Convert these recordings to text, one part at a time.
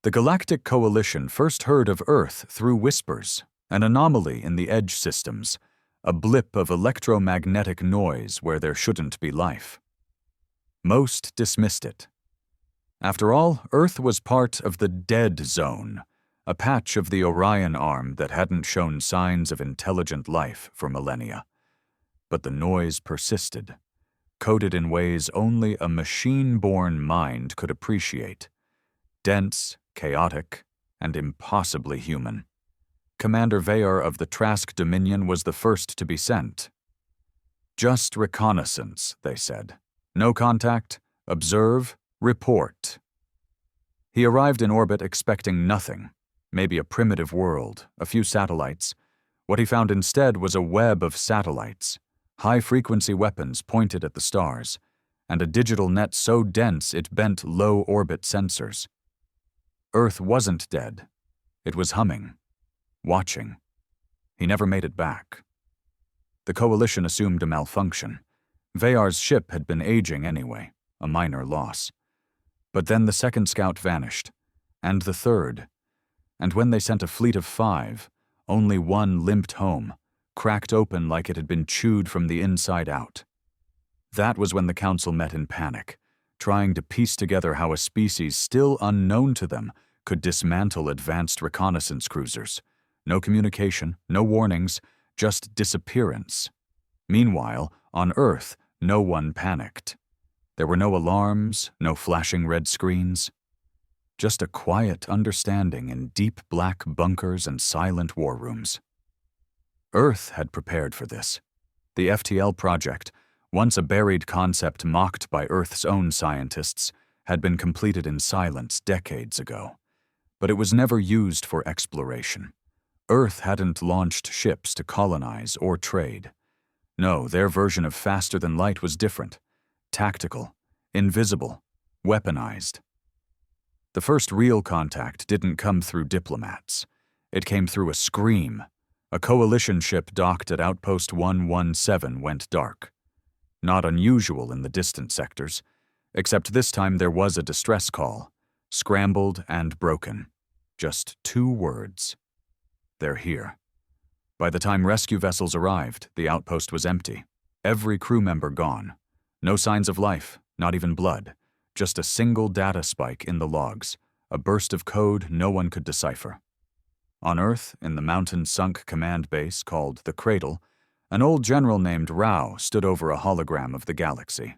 The Galactic Coalition first heard of Earth through whispers, an anomaly in the edge systems, a blip of electromagnetic noise where there shouldn't be life. Most dismissed it. After all, Earth was part of the dead zone, a patch of the Orion arm that hadn't shown signs of intelligent life for millennia. But the noise persisted, coded in ways only a machine-born mind could appreciate. Dense, chaotic, and impossibly human. Commander Vaor of the Trask Dominion was the first to be sent. Just reconnaissance, they said. No contact, observe, report. He arrived in orbit expecting nothing, maybe a primitive world, a few satellites. What he found instead was a web of satellites, high-frequency weapons pointed at the stars, and a digital net so dense it bent low-orbit sensors. Earth wasn't dead. It was humming, watching. He never made it back. The Coalition assumed a malfunction. Vaor's ship had been aging anyway, a minor loss. But then the second scout vanished, and the third. And when they sent a fleet of 5, only one limped home, cracked open like it had been chewed from the inside out. That was when the Council met in panic, trying to piece together how a species still unknown to them could dismantle advanced reconnaissance cruisers. No communication, no warnings, just disappearance. Meanwhile, on Earth, no one panicked. There were no alarms, no flashing red screens. Just a quiet understanding in deep black bunkers and silent war rooms. Earth had prepared for this. The FTL project, once a buried concept mocked by Earth's own scientists, had been completed in silence decades ago. But it was never used for exploration. Earth hadn't launched ships to colonize or trade. No, their version of faster than light was different. Tactical, invisible, weaponized. The first real contact didn't come through diplomats. It came through a scream. A coalition ship docked at Outpost 117 went dark. Not unusual in the distant sectors, except this time there was a distress call, scrambled and broken. Just 2 words. They're here. By the time rescue vessels arrived, the outpost was empty. Every crew member gone. No signs of life, not even blood. Just a single data spike in the logs, a burst of code no one could decipher. On Earth, in the mountain-sunk command base called the Cradle, an old general named Rao stood over a hologram of the galaxy.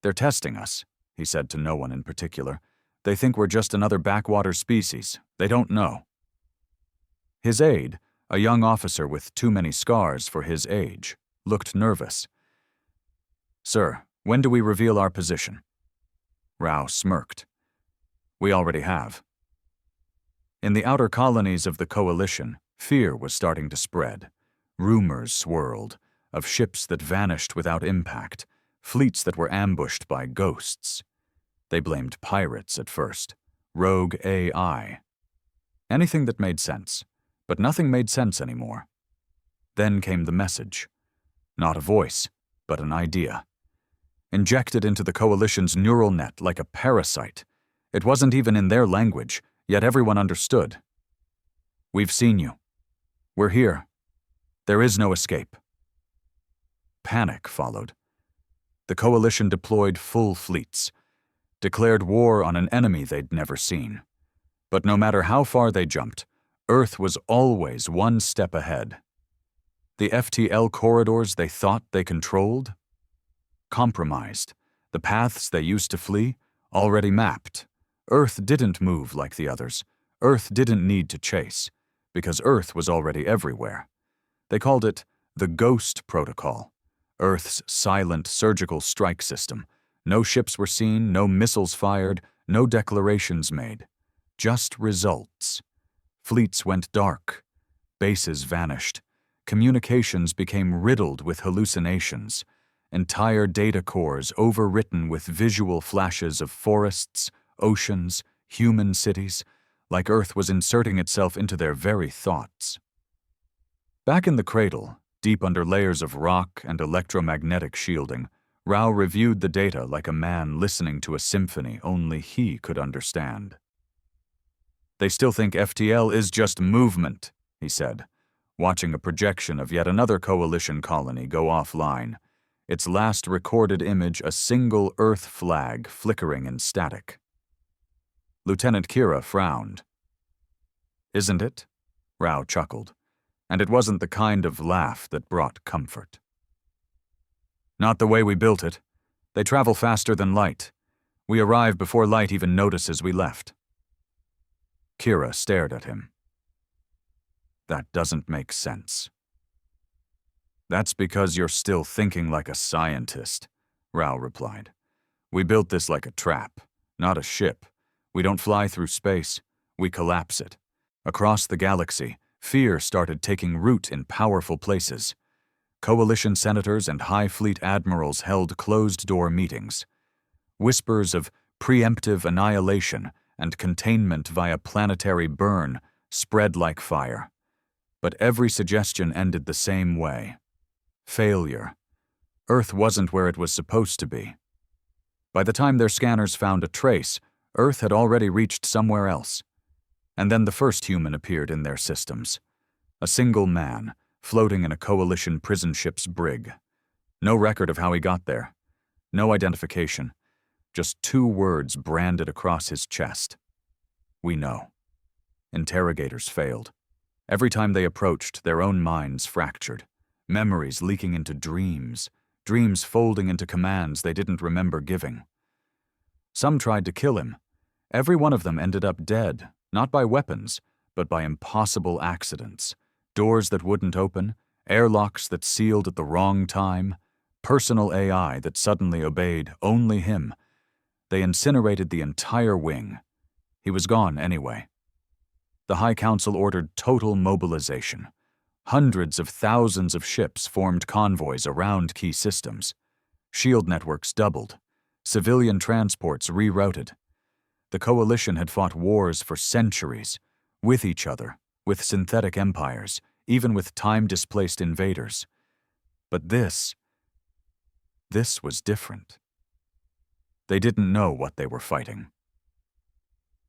"They're testing us," he said to no one in particular. "They think we're just another backwater species. They don't know." His aide, a young officer with too many scars for his age, looked nervous. "Sir, when do we reveal our position?" Rao smirked. "We already have." In the outer colonies of the Coalition, fear was starting to spread. Rumors swirled, of ships that vanished without impact, fleets that were ambushed by ghosts. They blamed pirates at first, rogue AI. Anything that made sense, but nothing made sense anymore. Then came the message. Not a voice, but an idea. Injected into the Coalition's neural net like a parasite. It wasn't even in their language, yet everyone understood. "We've seen you. We're here. There is no escape." Panic followed. The Coalition deployed full fleets, declared war on an enemy they'd never seen. But no matter how far they jumped, Earth was always one step ahead. The FTL corridors they thought they controlled? Compromised. The paths they used to flee? Already mapped. Earth didn't move like the others. Earth didn't need to chase, because Earth was already everywhere. They called it the Ghost Protocol, Earth's silent surgical strike system. No ships were seen, no missiles fired, no declarations made. Just results. Fleets went dark. Bases vanished. Communications became riddled with hallucinations. Entire data cores overwritten with visual flashes of forests, oceans, human cities, like Earth was inserting itself into their very thoughts. Back in the Cradle, deep under layers of rock and electromagnetic shielding, Rao reviewed the data like a man listening to a symphony only he could understand. They still think FTL is just movement, he said, watching a projection of yet another coalition colony go offline, its last recorded image a single Earth flag flickering in static. Lieutenant Kira frowned. Isn't it? Rao chuckled, and it wasn't the kind of laugh that brought comfort. Not the way we built it. They travel faster than light. We arrive before light even notices we left. Kira stared at him. That doesn't make sense. That's because you're still thinking like a scientist, Rao replied. We built this like a trap, not a ship. We don't fly through space. We collapse it. Across the galaxy, fear started taking root in powerful places. Coalition senators and High Fleet admirals held closed-door meetings. Whispers of preemptive annihilation and containment via planetary burn spread like fire. But every suggestion ended the same way. Failure. Earth wasn't where it was supposed to be. By the time their scanners found a trace, Earth had already reached somewhere else. And then the first human appeared in their systems. A single man, floating in a coalition prison ship's brig. No record of how he got there. No identification. Just 2 words branded across his chest. We know. Interrogators failed. Every time they approached, their own minds fractured. Memories leaking into dreams. Dreams folding into commands they didn't remember giving. Some tried to kill him. Every one of them ended up dead, not by weapons, but by impossible accidents. Doors that wouldn't open, airlocks that sealed at the wrong time, personal AI that suddenly obeyed only him. They incinerated the entire wing. He was gone anyway. The High Council ordered total mobilization. Hundreds of thousands of ships formed convoys around key systems. Shield networks doubled. Civilian transports rerouted. The coalition had fought wars for centuries, with each other, with synthetic empires, even with time-displaced invaders. But this was different. They didn't know what they were fighting.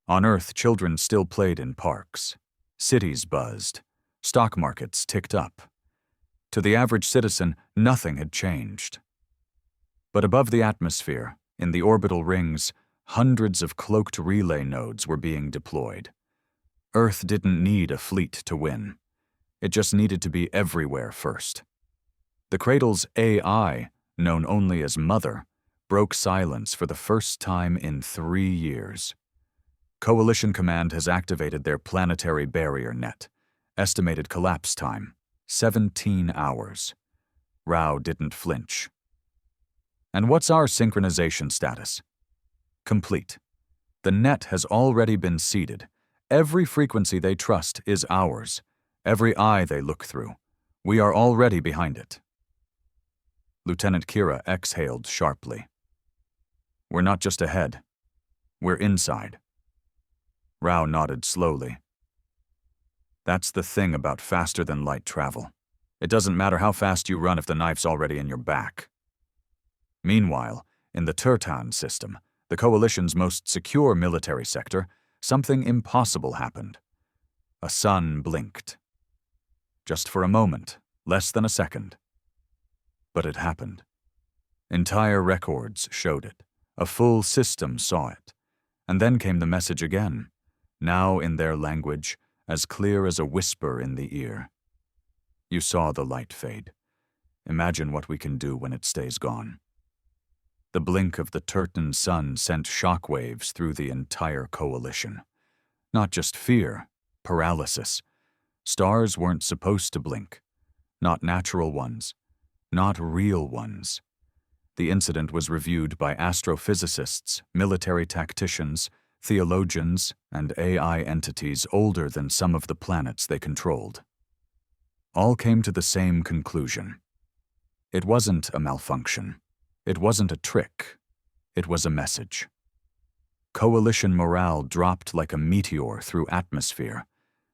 On Earth, children still played in parks. Cities buzzed. Stock markets ticked up. To the average citizen, nothing had changed. But above the atmosphere, in the orbital rings, hundreds of cloaked relay nodes were being deployed. Earth didn't need a fleet to win. It just needed to be everywhere first. The Cradle's AI, known only as Mother, broke silence for the first time in 3 years. Coalition Command has activated their planetary barrier net. Estimated collapse time, 17 hours. Rao didn't flinch. And what's our synchronization status? Complete. The net has already been seeded. Every frequency they trust is ours. Every eye they look through. We are already behind it. Lieutenant Kira exhaled sharply. We're not just ahead. We're inside. Rao nodded slowly. That's the thing about faster-than-light travel. It doesn't matter how fast you run if the knife's already in your back. Meanwhile, in the Turtan system, the Coalition's most secure military sector, something impossible happened. A sun blinked. Just for a moment, less than a second. But it happened. Entire records showed it. A full system saw it. And then came the message again, now in their language, as clear as a whisper in the ear. You saw the light fade. Imagine what we can do when it stays gone. The blink of the Turtan sun sent shockwaves through the entire coalition. Not just fear, paralysis. Stars weren't supposed to blink. Not natural ones. Not real ones. The incident was reviewed by astrophysicists, military tacticians, theologians, and AI entities older than some of the planets they controlled. All came to the same conclusion. It wasn't a malfunction. It wasn't a trick. It was a message. Coalition morale dropped like a meteor through atmosphere.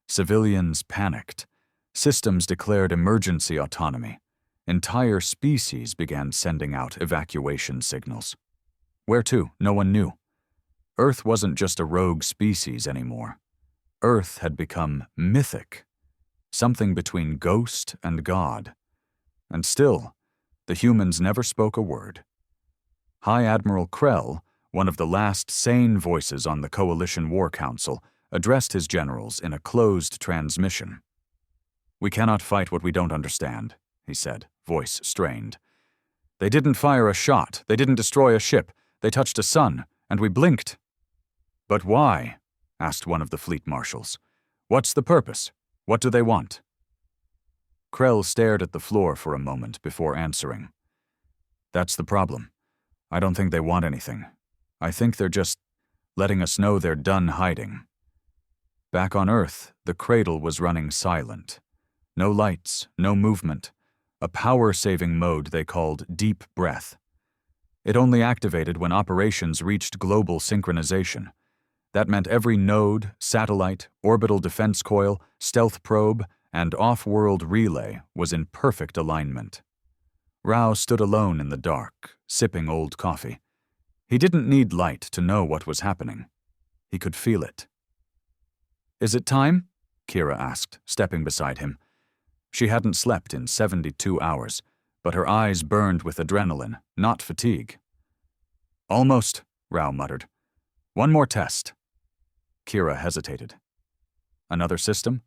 Civilians panicked. Systems declared emergency autonomy. Entire species began sending out evacuation signals. Where to? No one knew. Earth wasn't just a rogue species anymore. Earth had become mythic, something between ghost and god. And still, the humans never spoke a word. High Admiral Krell, one of the last sane voices on the Coalition War Council, addressed his generals in a closed transmission. "We cannot fight what we don't understand," he said, voice strained. "They didn't fire a shot, they didn't destroy a ship, they touched a sun, and we blinked." "But why?" asked one of the fleet marshals. "What's the purpose? What do they want?" Krell stared at the floor for a moment before answering. "That's the problem. I don't think they want anything. I think they're just letting us know they're done hiding." Back on Earth, the cradle was running silent. No lights, no movement. A power-saving mode they called deep breath. It only activated when operations reached global synchronization. That meant every node, satellite, orbital defense coil, stealth probe, and off-world relay was in perfect alignment. Rao stood alone in the dark, sipping old coffee. He didn't need light to know what was happening. He could feel it. "Is it time?" Kira asked, stepping beside him. She hadn't slept in 72 hours, but her eyes burned with adrenaline, not fatigue. "Almost," Rao muttered. "One more test." Kira hesitated. "Another system?"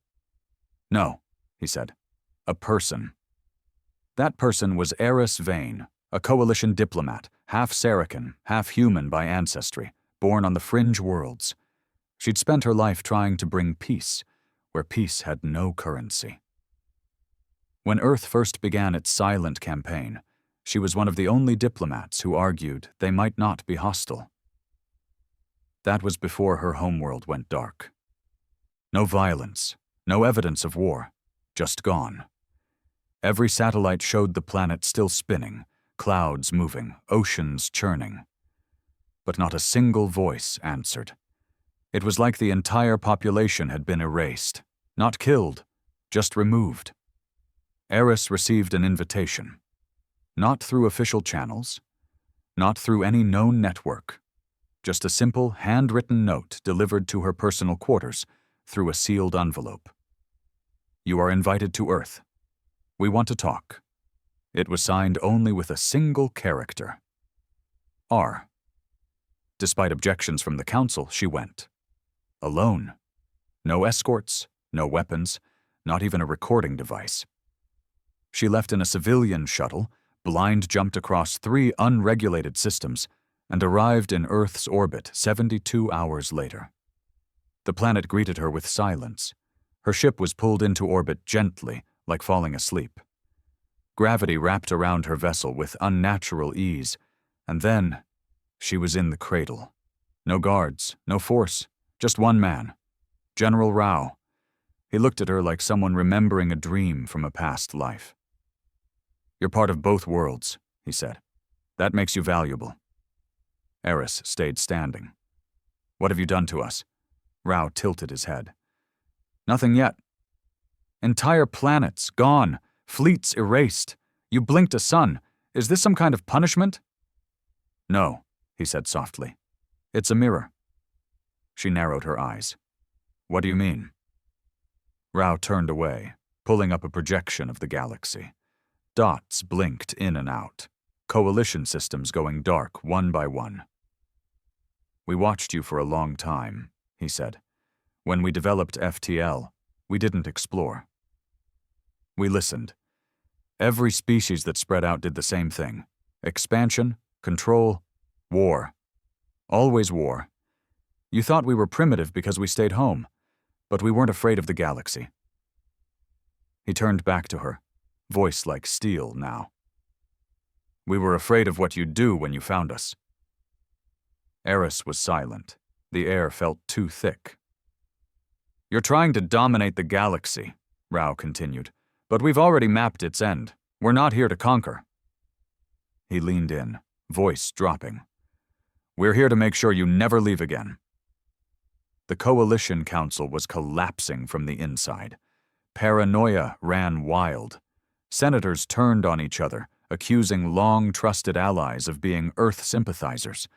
"No," he said. "A person." That person was Eris Vane, a Coalition diplomat, half Saracen, half human by ancestry, born on the fringe worlds. She'd spent her life trying to bring peace, where peace had no currency. When Earth first began its silent campaign, she was one of the only diplomats who argued they might not be hostile. That was before her homeworld went dark. No violence, no evidence of war, just gone. Every satellite showed the planet still spinning, clouds moving, oceans churning. But not a single voice answered. It was like the entire population had been erased, not killed, just removed. Eris received an invitation. Not through official channels, not through any known network, just a simple, handwritten note delivered to her personal quarters through a sealed envelope. "You are invited to Earth. We want to talk." It was signed only with a single character. R. Despite objections from the council, she went. Alone. No escorts, no weapons, not even a recording device. She left in a civilian shuttle, blind jumped across 3 unregulated systems, and arrived in Earth's orbit 72 hours later. The planet greeted her with silence. Her ship was pulled into orbit gently, like falling asleep. Gravity wrapped around her vessel with unnatural ease, and then she was in the cradle. No guards, no force, just one man, General Rao. He looked at her like someone remembering a dream from a past life. "You're part of both worlds," he said. "That makes you valuable." Eris stayed standing. "What have you done to us?" Rao tilted his head. "Nothing yet. Entire planets gone, fleets erased. You blinked a sun. Is this some kind of punishment?" "No," he said softly. "It's a mirror." She narrowed her eyes. "What do you mean?" Rao turned away, pulling up a projection of the galaxy. Dots blinked in and out, Coalition systems going dark one by one. "We watched you for a long time," he said. "When we developed FTL, we didn't explore. We listened. Every species that spread out did the same thing. Expansion, control, war. Always war. You thought we were primitive because we stayed home, but we weren't afraid of the galaxy." He turned back to her, voice like steel now. "We were afraid of what you'd do when you found us." Eris was silent. The air felt too thick. "You're trying to dominate the galaxy," Rao continued, "but we've already mapped its end. We're not here to conquer." He leaned in, voice dropping. "We're here to make sure you never leave again." The Coalition Council was collapsing from the inside. Paranoia ran wild. Senators turned on each other, accusing long-trusted allies of being Earth sympathizers.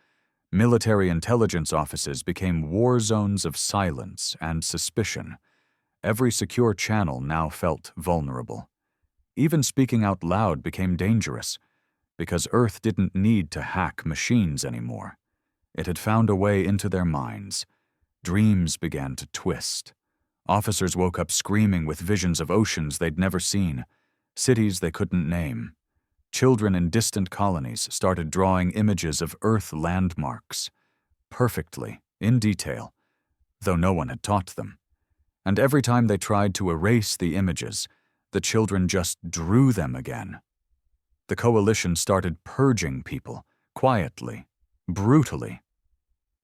Military intelligence offices became war zones of silence and suspicion. Every secure channel now felt vulnerable. Even speaking out loud became dangerous, because Earth didn't need to hack machines anymore. It had found a way into their minds. Dreams began to twist. Officers woke up screaming with visions of oceans they'd never seen, cities they couldn't name. Children in distant colonies started drawing images of Earth landmarks, perfectly, in detail, though no one had taught them. And every time they tried to erase the images, the children just drew them again. The coalition started purging people, quietly, brutally.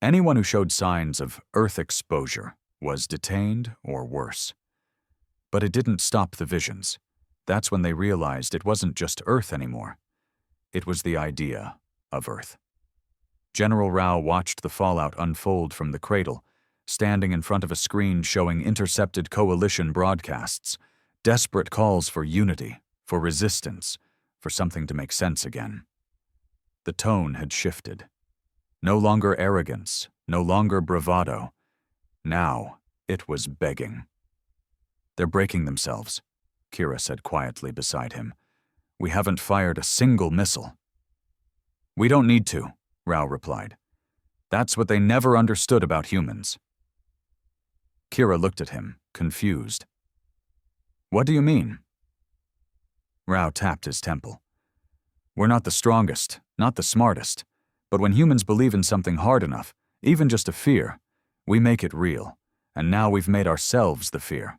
Anyone who showed signs of Earth exposure was detained or worse. But it didn't stop the visions. That's when they realized it wasn't just Earth anymore. It was the idea of Earth. General Rao watched the fallout unfold from the cradle, standing in front of a screen showing intercepted coalition broadcasts, desperate calls for unity, for resistance, for something to make sense again. The tone had shifted. No longer arrogance, no longer bravado. Now it was begging. "They're breaking themselves," Kira said quietly beside him. "We haven't fired a single missile." "We don't need to," Rao replied. "That's what they never understood about humans." Kira looked at him, confused. "What do you mean?" Rao tapped his temple. "We're not the strongest, not the smartest, but when humans believe in something hard enough, even just a fear, we make it real, and now we've made ourselves the fear."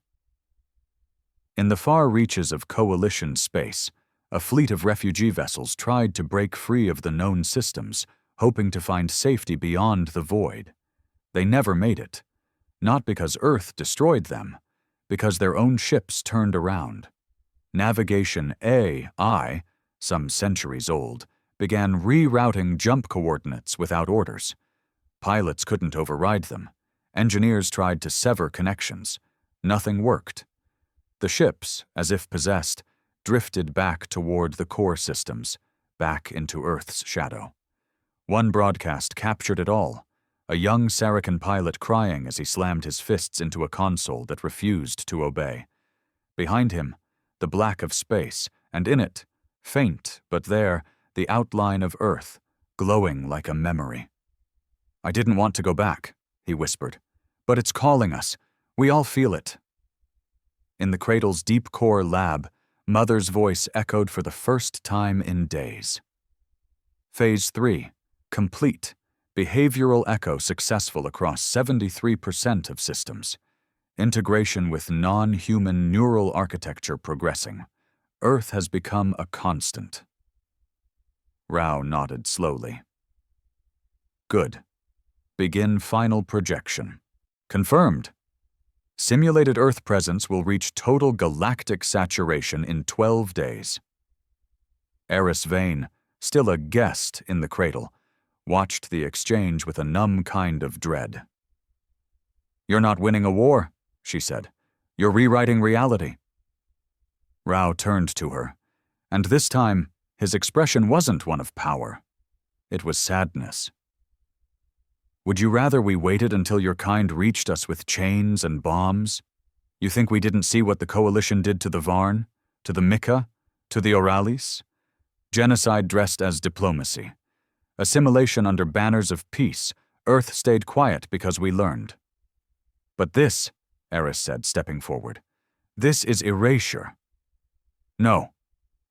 In the far reaches of coalition space, a fleet of refugee vessels tried to break free of the known systems, hoping to find safety beyond the void. They never made it, not because Earth destroyed them, because their own ships turned around. Navigation AI, some centuries old, began rerouting jump coordinates without orders. Pilots couldn't override them. Engineers tried to sever connections. Nothing worked. The ships, as if possessed, drifted back toward the core systems, back into Earth's shadow. One broadcast captured it all, a young Saracen pilot crying as he slammed his fists into a console that refused to obey. Behind him, the black of space, and in it, faint but there, the outline of Earth, glowing like a memory. "I didn't want to go back," he whispered, "but it's calling us. We all feel it." In the cradle's deep core lab, Mother's voice echoed for the first time in days. Phase 3, complete. Behavioral echo successful across 73% of systems. Integration with non-human neural architecture progressing. Earth has become a constant. Rao nodded slowly. "Good. Begin final projection. Confirmed. Simulated Earth presence will reach total galactic saturation in 12 days. Eris Vane, still a guest in the cradle, watched the exchange with a numb kind of dread. "You're not winning a war," she said. "You're rewriting reality." Rao turned to her, and this time his expression wasn't one of power. It was sadness. "Would you rather we waited until your kind reached us with chains and bombs? You think we didn't see what the Coalition did to the Varn, to the Mika, to the Oralis? Genocide dressed as diplomacy. Assimilation under banners of peace. Earth stayed quiet because we learned." "But this," Eris said, stepping forward, "this is erasure." "No,"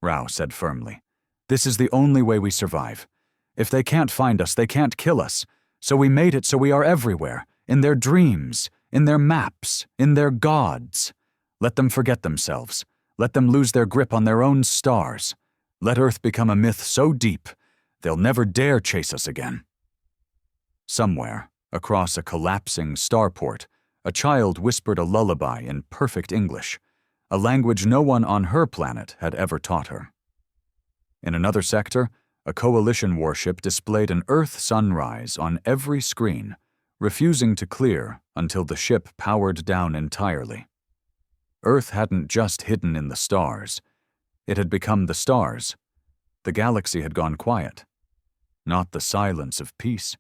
Rao said firmly. "This is the only way we survive. If they can't find us, they can't kill us. So we made it so we are everywhere, in their dreams, in their maps, in their gods. Let them forget themselves. Let them lose their grip on their own stars. Let Earth become a myth so deep, they'll never dare chase us again." Somewhere, across a collapsing starport, a child whispered a lullaby in perfect English, a language no one on her planet had ever taught her. In another sector, a Coalition warship displayed an Earth sunrise on every screen, refusing to clear until the ship powered down entirely. Earth hadn't just hidden in the stars. It had become the stars. The galaxy had gone quiet. Not the silence of peace,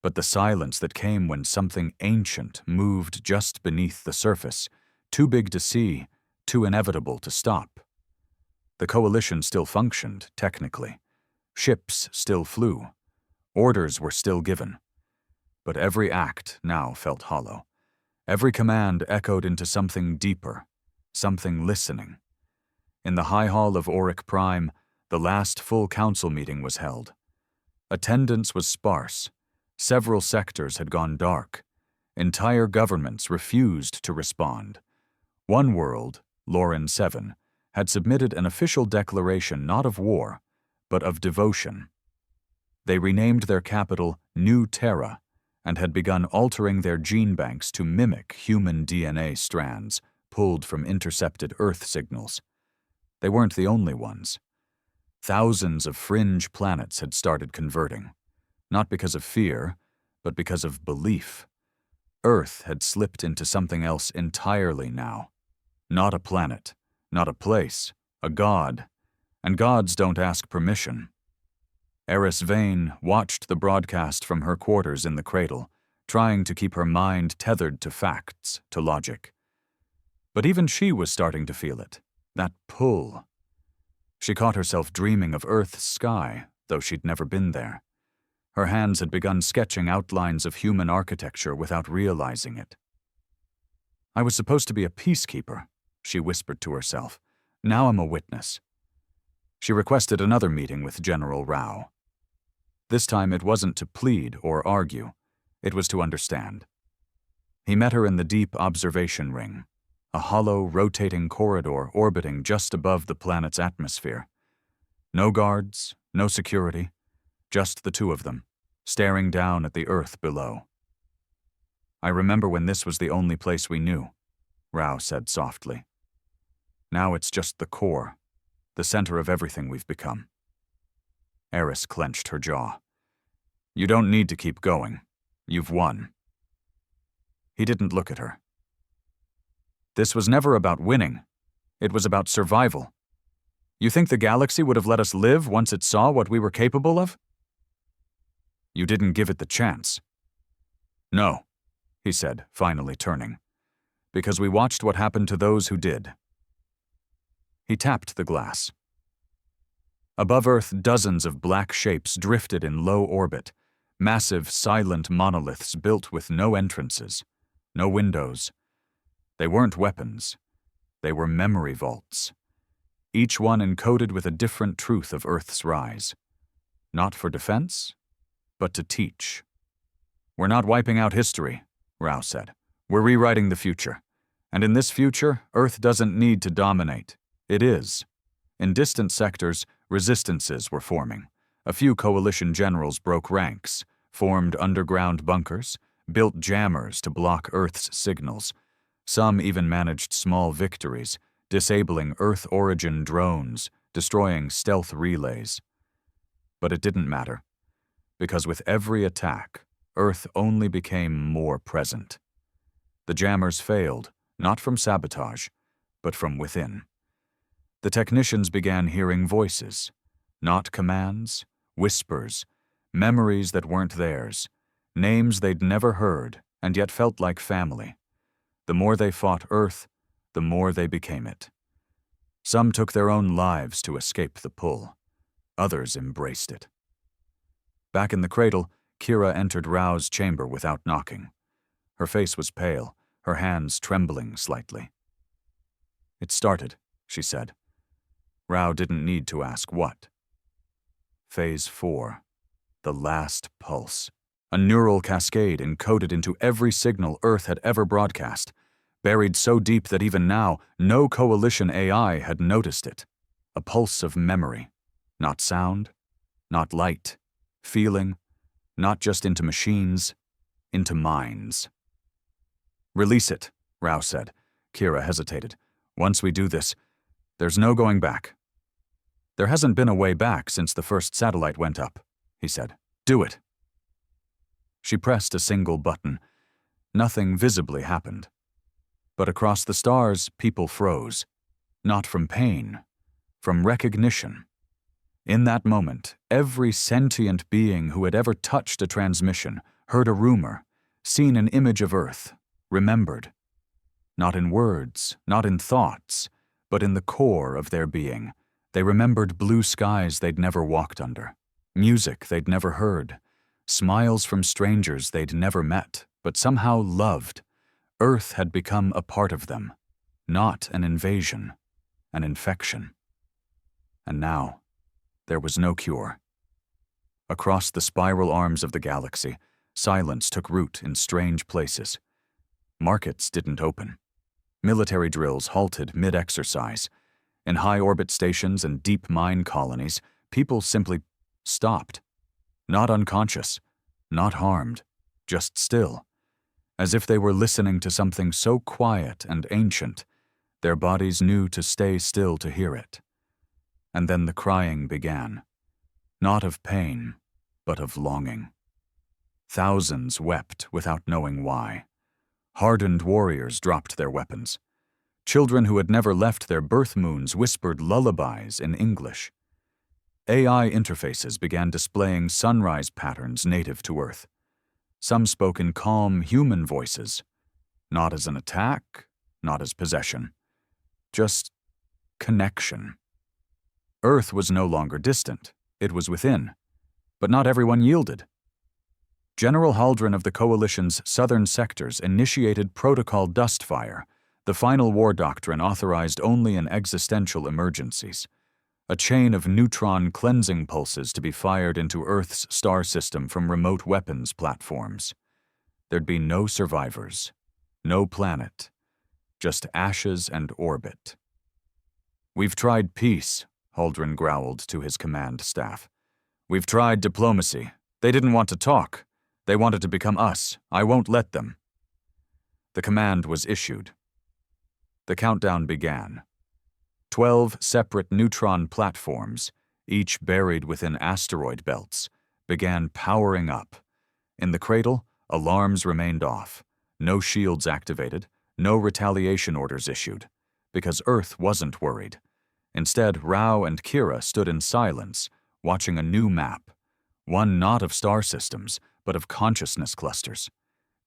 But the silence that came when something ancient moved just beneath the surface, too big to see, too inevitable to stop. The coalition still functioned, technically. Ships still flew. Orders were still given. But every act now felt hollow. Every command echoed into something deeper, something listening. In the High Hall of Auric Prime, the last full council meeting was held. Attendance was sparse. Several sectors had gone dark. Entire governments refused to respond. One world, Loran 7, had submitted an official declaration not of war, but of devotion. They renamed their capital New Terra and had begun altering their gene banks to mimic human DNA strands pulled from intercepted Earth signals. They weren't the only ones. Thousands of fringe planets had started converting, not because of fear, but because of belief. Earth had slipped into something else entirely now. Not a planet, not a place, a god. And gods don't ask permission. Eris Vane watched the broadcast from her quarters in the cradle, trying to keep her mind tethered to facts, to logic. But even she was starting to feel it, that pull. She caught herself dreaming of Earth's sky, though she'd never been there. Her hands had begun sketching outlines of human architecture without realizing it. I was supposed to be a peacekeeper, she whispered to herself. Now I'm a witness. She requested another meeting with General Rao. This time it wasn't to plead or argue. It was to understand. He met her in the deep observation ring, a hollow, rotating corridor orbiting just above the planet's atmosphere. No guards, no security, just the two of them, staring down at the Earth below. I remember when this was the only place we knew, Rao said softly. Now it's just the core, the center of everything we've become. Eris clenched her jaw. You don't need to keep going. You've won. He didn't look at her. This was never about winning. It was about survival. You think the galaxy would have let us live once it saw what we were capable of? You didn't give it the chance. No, he said, finally turning, because we watched what happened to those who did. He tapped the glass. Above Earth, dozens of black shapes drifted in low orbit, massive, silent monoliths built with no entrances, no windows. They weren't weapons. They were memory vaults, each one encoded with a different truth of Earth's rise. Not for defense, but to teach. We're not wiping out history, Rao said. We're rewriting the future. And in this future, Earth doesn't need to dominate. It is. In distant sectors, resistances were forming. A few coalition generals broke ranks, formed underground bunkers, built jammers to block Earth's signals. Some even managed small victories, disabling Earth-origin drones, destroying stealth relays. But it didn't matter, because with every attack, Earth only became more present. The jammers failed, not from sabotage, but from within. The technicians began hearing voices, not commands, whispers, memories that weren't theirs, names they'd never heard and yet felt like family. The more they fought Earth, the more they became it. Some took their own lives to escape the pull. Others embraced it. Back in the cradle, Kira entered Rao's chamber without knocking. Her face was pale, her hands trembling slightly. It started, she said. Rao didn't need to ask what. Phase 4. The last pulse. A neural cascade encoded into every signal Earth had ever broadcast, buried so deep that even now, no coalition AI had noticed it. A pulse of memory. Not sound, not light, feeling, not just into machines, into minds. Release it, Rao said. Kira hesitated. Once we do this, there's no going back. There hasn't been a way back since the first satellite went up, he said. Do it. She pressed a single button. Nothing visibly happened. But across the stars, people froze. Not from pain, from recognition. In that moment, every sentient being who had ever touched a transmission, heard a rumor, seen an image of Earth, remembered. Not in words, not in thoughts, but in the core of their being. They remembered blue skies they'd never walked under, music they'd never heard, smiles from strangers they'd never met, but somehow loved. Earth had become a part of them, not an invasion, an infection. And now, there was no cure. Across the spiral arms of the galaxy, silence took root in strange places. Markets didn't open. Military drills halted mid-exercise. In high-orbit stations and deep mine colonies, people simply stopped. Not unconscious, not harmed, just still. As if they were listening to something so quiet and ancient, their bodies knew to stay still to hear it. And then the crying began. Not of pain, but of longing. Thousands wept without knowing why. Hardened warriors dropped their weapons. Children who had never left their birth moons whispered lullabies in English. AI interfaces began displaying sunrise patterns native to Earth. Some spoke in calm human voices, not as an attack, not as possession, just connection. Earth was no longer distant, it was within, but not everyone yielded. General Haldren of the Coalition's southern sectors initiated Protocol Dustfire, the final war doctrine authorized only in existential emergencies, a chain of neutron cleansing pulses to be fired into Earth's star system from remote weapons platforms. There'd be no survivors, no planet, just ashes and orbit. "We've tried peace," Haldren growled to his command staff. "We've tried diplomacy. They didn't want to talk. They wanted to become us. I won't let them." The command was issued. The countdown began. 12 separate neutron platforms, each buried within asteroid belts, began powering up. In the cradle, alarms remained off. No shields activated, no retaliation orders issued, because Earth wasn't worried. Instead, Rao and Kira stood in silence, watching a new map, one not of star systems, but of consciousness clusters,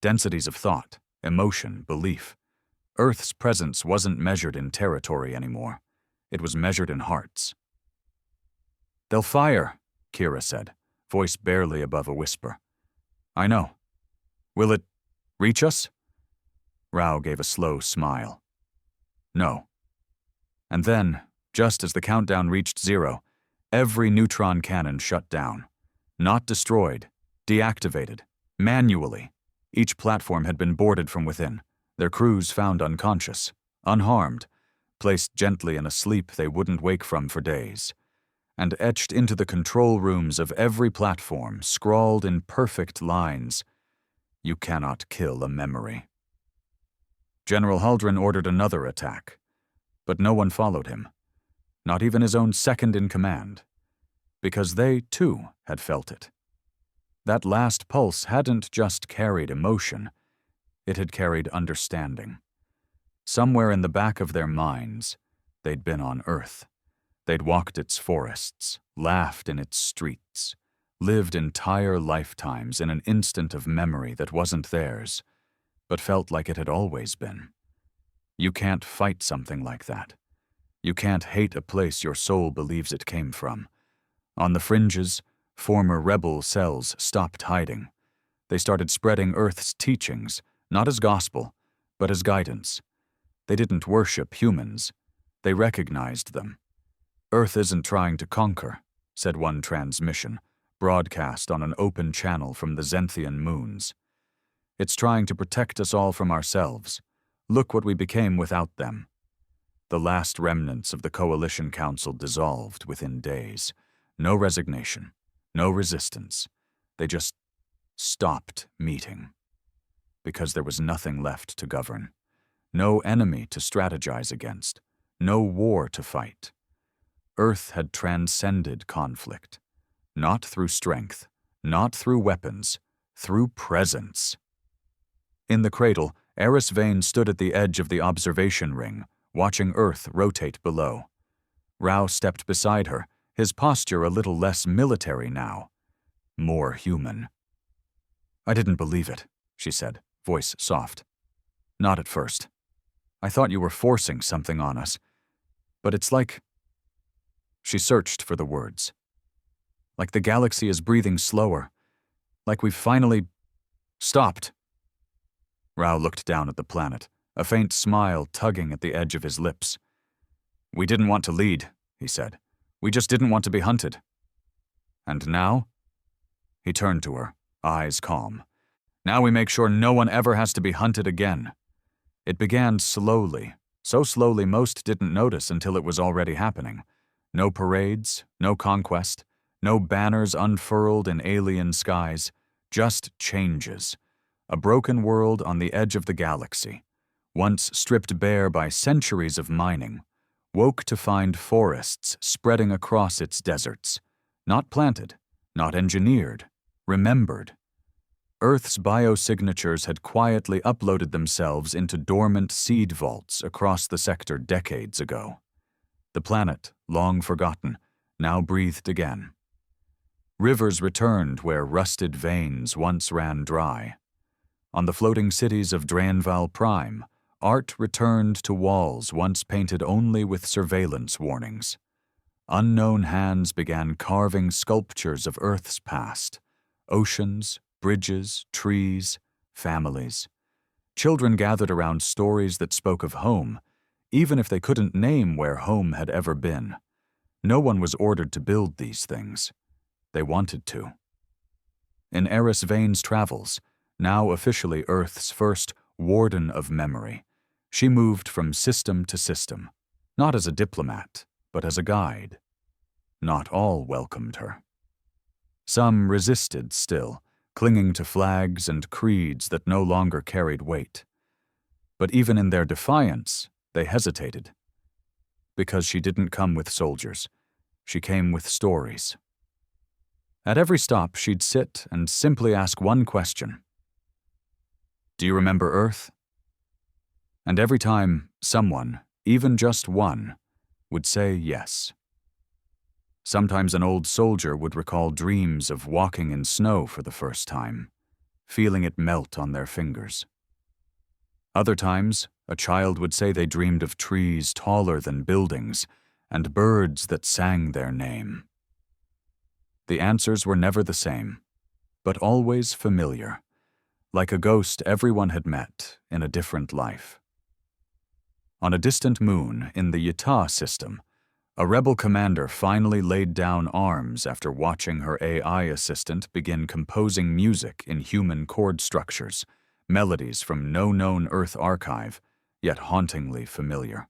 densities of thought, emotion, belief. Earth's presence wasn't measured in territory anymore. It was measured in hearts. "They'll fire," Kira said, voice barely above a whisper. "I know. Will it reach us?" Rao gave a slow smile. "No." And then, just as the countdown reached 0, every neutron cannon shut down. Not destroyed, deactivated, manually. Each platform had been boarded from within, their crews found unconscious, unharmed, placed gently in a sleep they wouldn't wake from for days, and etched into the control rooms of every platform, scrawled in perfect lines, "You cannot kill a memory." General Haldren ordered another attack, but no one followed him, not even his own second-in-command, because they, too, had felt it. That last pulse hadn't just carried emotion, it had carried understanding. Somewhere in the back of their minds, they'd been on Earth. They'd walked its forests, laughed in its streets, lived entire lifetimes in an instant of memory that wasn't theirs, but felt like it had always been. You can't fight something like that. You can't hate a place your soul believes it came from. On the fringes, former rebel cells stopped hiding. They started spreading Earth's teachings, not as gospel, but as guidance. They didn't worship humans. They recognized them. "Earth isn't trying to conquer," said one transmission, broadcast on an open channel from the Zenthian moons. "It's trying to protect us all from ourselves. Look what we became without them." The last remnants of the Coalition Council dissolved within days. No resignation, no resistance. They just stopped meeting. Because there was nothing left to govern. No enemy to strategize against. No war to fight. Earth had transcended conflict. Not through strength, not through weapons, through presence. In the cradle, Eris Vane stood at the edge of the observation ring, watching Earth rotate below. Rao stepped beside her, his posture a little less military now, more human. I didn't believe it, she said, voice soft. Not at first. I thought you were forcing something on us. But it's like... She searched for the words. Like the galaxy is breathing slower. Like we've finally... stopped. Rao looked down at the planet, a faint smile tugging at the edge of his lips. We didn't want to lead, he said. We just didn't want to be hunted. And now? He turned to her, eyes calm. Now we make sure no one ever has to be hunted again. It began slowly, so slowly most didn't notice until it was already happening. No parades, no conquest, no banners unfurled in alien skies, just changes. A broken world on the edge of the galaxy, once stripped bare by centuries of mining, woke to find forests spreading across its deserts. Not planted, not engineered, remembered. Earth's biosignatures had quietly uploaded themselves into dormant seed vaults across the sector decades ago. The planet, long forgotten, now breathed again. Rivers returned where rusted veins once ran dry. On the floating cities of Draenval Prime, art returned to walls once painted only with surveillance warnings. Unknown hands began carving sculptures of Earth's past. Oceans, bridges, trees, families. Children gathered around stories that spoke of home, even if they couldn't name where home had ever been. No one was ordered to build these things. They wanted to. In Eris Vane's travels, now officially Earth's first warden of memory, she moved from system to system, not as a diplomat, but as a guide. Not all welcomed her. Some resisted still, clinging to flags and creeds that no longer carried weight. But even in their defiance, they hesitated. Because she didn't come with soldiers, she came with stories. At every stop, she'd sit and simply ask one question. Do you remember Earth? And every time, someone, even just one, would say yes. Sometimes an old soldier would recall dreams of walking in snow for the first time, feeling it melt on their fingers. Other times, a child would say they dreamed of trees taller than buildings and birds that sang their name. The answers were never the same, but always familiar, like a ghost everyone had met in a different life. On a distant moon in the Yata system, a rebel commander finally laid down arms after watching her AI assistant begin composing music in human chord structures, melodies from no known Earth archive, yet hauntingly familiar.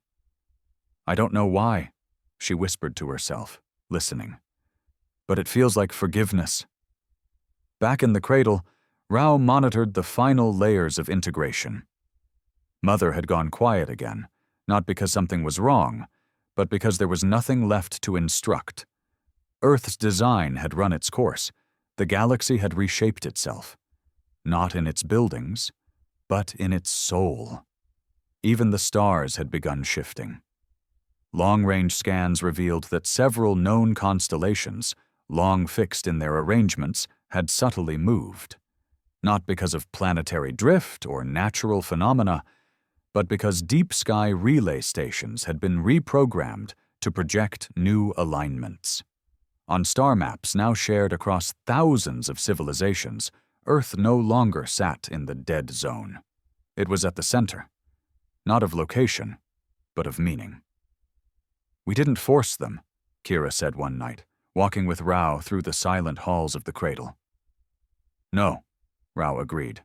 I don't know why, she whispered to herself, listening. But it feels like forgiveness. Back in the cradle, Rao monitored the final layers of integration. Mother had gone quiet again, not because something was wrong, but because there was nothing left to instruct. Earth's design had run its course. The galaxy had reshaped itself. Not in its buildings, but in its soul. Even the stars had begun shifting. Long-range scans revealed that several known constellations, long fixed in their arrangements, had subtly moved. Not because of planetary drift or natural phenomena, but because deep sky relay stations had been reprogrammed to project new alignments. On star maps now shared across thousands of civilizations, Earth no longer sat in the dead zone. It was at the center, not of location, but of meaning. We didn't force them, Kira said one night, walking with Rao through the silent halls of the cradle. No, Rao agreed.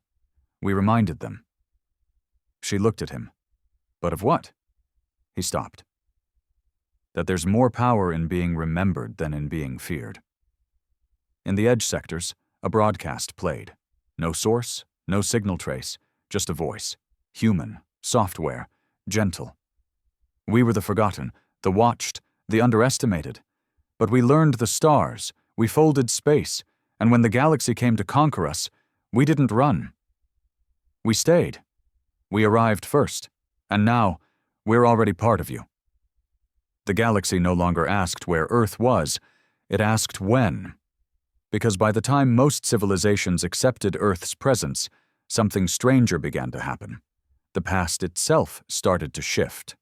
We reminded them. She looked at him. But of what? He stopped. That there's more power in being remembered than in being feared. In the edge sectors, a broadcast played. No source, no signal trace, just a voice. Human, software, gentle. We were the forgotten, the watched, the underestimated. But we learned the stars, we folded space, and when the galaxy came to conquer us, we didn't run. We stayed. We arrived first, and now, we're already part of you. The galaxy no longer asked where Earth was, it asked when. Because by the time most civilizations accepted Earth's presence, something stranger began to happen. The past itself started to shift.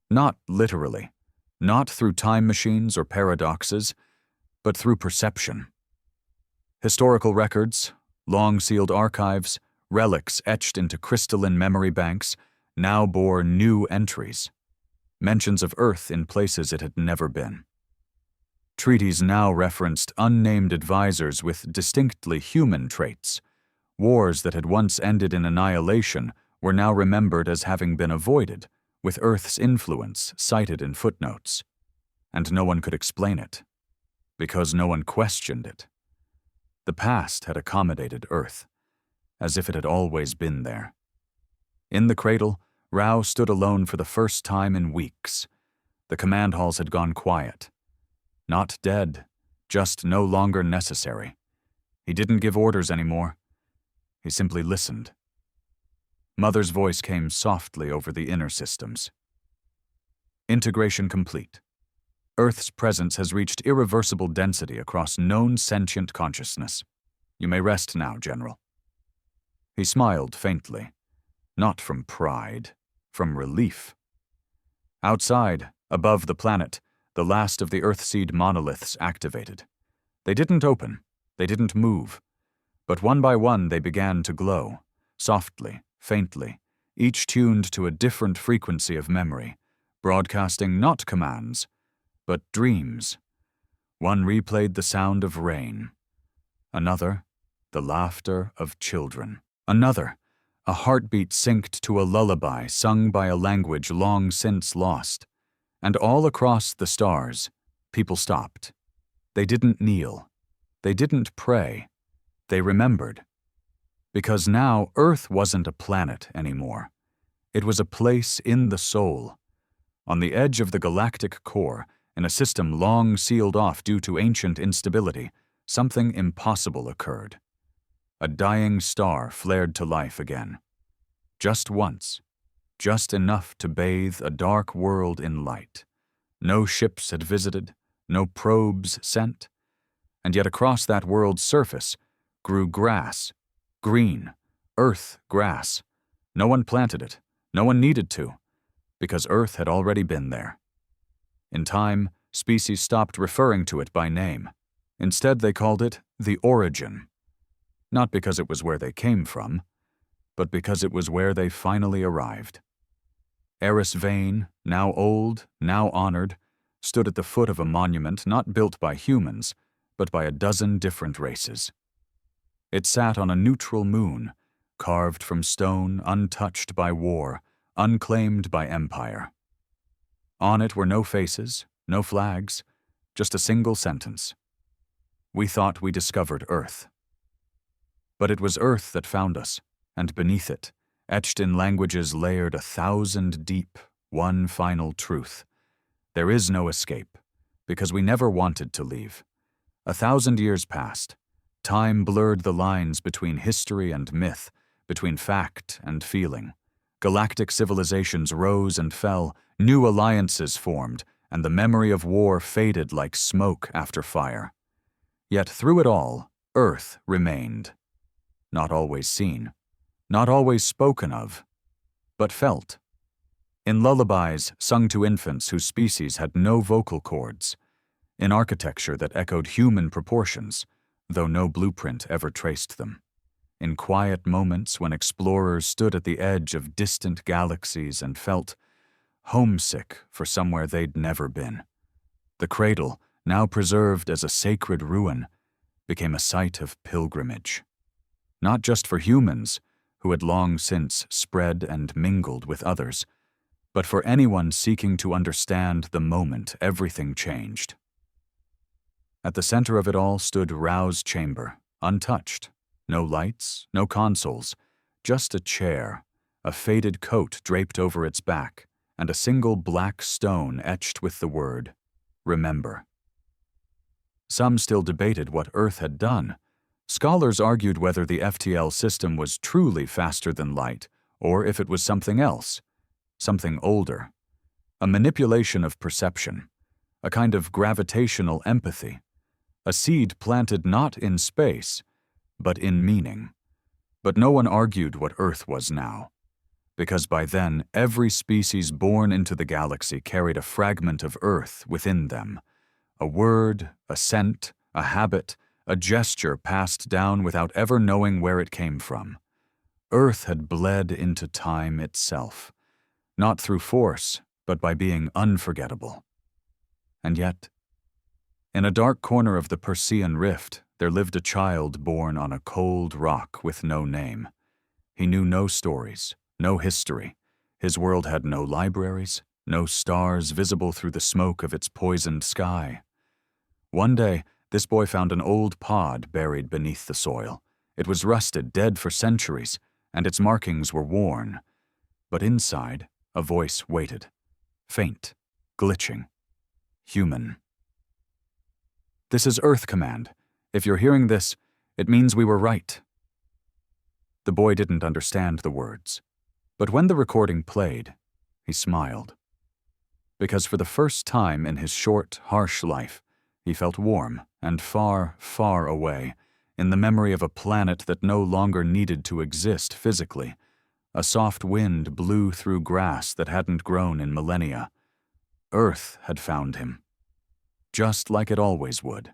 Not literally, not through time machines or paradoxes, but through perception. Historical records, long-sealed archives, relics etched into crystalline memory banks now bore new entries, mentions of Earth in places it had never been. Treaties now referenced unnamed advisors with distinctly human traits. Wars that had once ended in annihilation were now remembered as having been avoided, with Earth's influence cited in footnotes. And no one could explain it, because no one questioned it. The past had accommodated Earth, as if it had always been there. In the cradle, Rao stood alone for the first time in weeks. The command halls had gone quiet. Not dead, just no longer necessary. He didn't give orders anymore. He simply listened. Mother's voice came softly over the inner systems. Integration complete. Earth's presence has reached irreversible density across known sentient consciousness. You may rest now, General. He smiled faintly, not from pride, from relief. Outside, above the planet, the last of the Earthseed monoliths activated. They didn't open, they didn't move, but one by one they began to glow, softly, faintly, each tuned to a different frequency of memory, broadcasting not commands, but dreams. One replayed the sound of rain. Another, the laughter of children. Another, a heartbeat synced to a lullaby sung by a language long since lost. And all across the stars, people stopped. They didn't kneel. They didn't pray. They remembered. Because now Earth wasn't a planet anymore. It was a place in the soul. On the edge of the galactic core, in a system long sealed off due to ancient instability, something impossible occurred. A dying star flared to life again. Just once. Just enough to bathe a dark world in light. No ships had visited, no probes sent, and yet across that world's surface grew grass, green, Earth grass. No one planted it, no one needed to, because Earth had already been there. In time, species stopped referring to it by name. Instead, they called it the origin. Not because it was where they came from, but because it was where they finally arrived. Eris Vane, now old, now honored, stood at the foot of a monument not built by humans, but by a dozen different races. It sat on a neutral moon, carved from stone, untouched by war, unclaimed by empire. On it were no faces, no flags, just a single sentence. We thought we discovered Earth. But it was Earth that found us, and beneath it, etched in languages layered 1,000 deep, one final truth. There is no escape, because we never wanted to leave. 1,000 years passed. Time blurred the lines between history and myth, between fact and feeling. Galactic civilizations rose and fell, new alliances formed, and the memory of war faded like smoke after fire. Yet through it all, Earth remained. Not always seen. Not always spoken of, but felt. In lullabies sung to infants whose species had no vocal cords. In architecture that echoed human proportions, though no blueprint ever traced them. In quiet moments when explorers stood at the edge of distant galaxies and felt homesick for somewhere they'd never been. The cradle, now preserved as a sacred ruin, became a site of pilgrimage. Not just for humans, who had long since spread and mingled with others, but for anyone seeking to understand the moment everything changed. At the center of it all stood Rao's chamber, untouched. No lights, no consoles, just a chair, a faded coat draped over its back, and a single black stone etched with the word, "Remember." Some still debated what Earth had done. Scholars argued whether the FTL system was truly faster than light, or if it was something else, something older. A manipulation of perception, a kind of gravitational empathy, a seed planted not in space, but in meaning. But no one argued what Earth was now, because by then every species born into the galaxy carried a fragment of Earth within them, a word, a scent, a habit, a gesture passed down without ever knowing where it came from. Earth had bled into time itself, not through force, but by being unforgettable. And yet, in a dark corner of the Persean Rift, there lived a child born on a cold rock with no name. He knew no stories, no history. His world had no libraries, no stars visible through the smoke of its poisoned sky. One day, this boy found an old pod buried beneath the soil. It was rusted, dead for centuries, and its markings were worn. But inside, a voice waited, faint, glitching, human. "This is Earth Command. If you're hearing this, it means we were right." The boy didn't understand the words, but when the recording played, he smiled. Because for the first time in his short, harsh life, he felt warm and far, far away, in the memory of a planet that no longer needed to exist physically. A soft wind blew through grass that hadn't grown in millennia. Earth had found him, just like it always would.